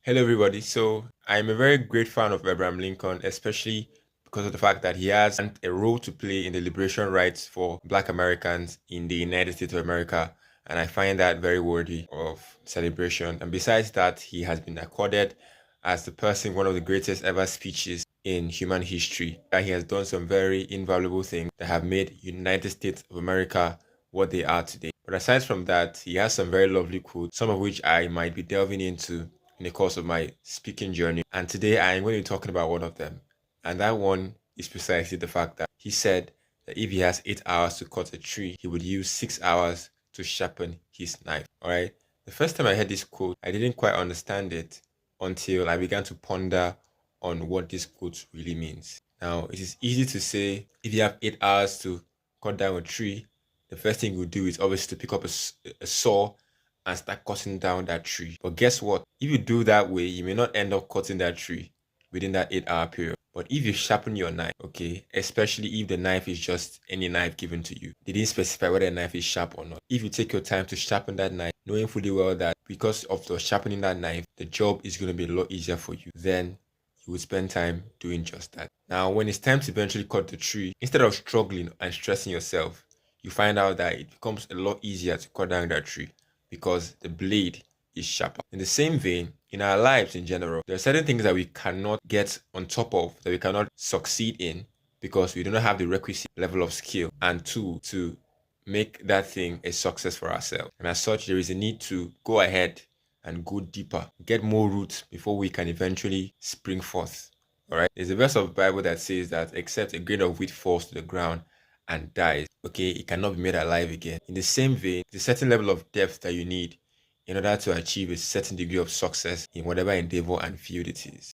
Hello, everybody. So, I'm a very great fan of Abraham Lincoln, especially because of the fact that he has a role to play in the liberation rights for Black Americans in the United States of America. And I find that very worthy of celebration. And besides that, he has been accorded as the person, one of the greatest ever speeches in human history. That he has done some very invaluable things that have made United States of America what they are today. But aside from that, he has some very lovely quotes, some of which I might be delving into in the course of my speaking journey. And today I am going to be talking about one of them. And that one is precisely the fact that he said that if he has 8 hours to cut a tree, he would use 6 hours to sharpen his knife. All right. The first time I heard this quote, I didn't quite understand it until I began to ponder on what this quote really means. Now, it is easy to say if you have 8 hours to cut down a tree, the first thing you do is obviously to pick up a saw and start cutting down that tree. But guess what? If you do that way, you may not end up cutting that tree within that 8 hour period. But if you sharpen your knife, okay, especially if the knife is just any knife given to you, they didn't specify whether the knife is sharp or not. If you take your time to sharpen that knife, knowing fully well that because of the sharpening that knife, the job is going to be a lot easier for you, then you would spend time doing just that. Now, when it's time to eventually cut the tree, instead of struggling and stressing yourself, you find out that it becomes a lot easier to cut down that tree because the blade is sharper. In the same vein, in our lives in general, there are certain things that we cannot get on top of, that we cannot succeed in because we do not have the requisite level of skill and tool to make that thing a success for ourselves. And as such, there is a need to go ahead and go deeper, get more roots before we can eventually spring forth. All right. There's a verse of the Bible that says that except a grain of wheat falls to the ground and dies, okay, it cannot be made alive again. In the same vein, there's a certain level of depth that you need in order to achieve a certain degree of success in whatever endeavor and field it is.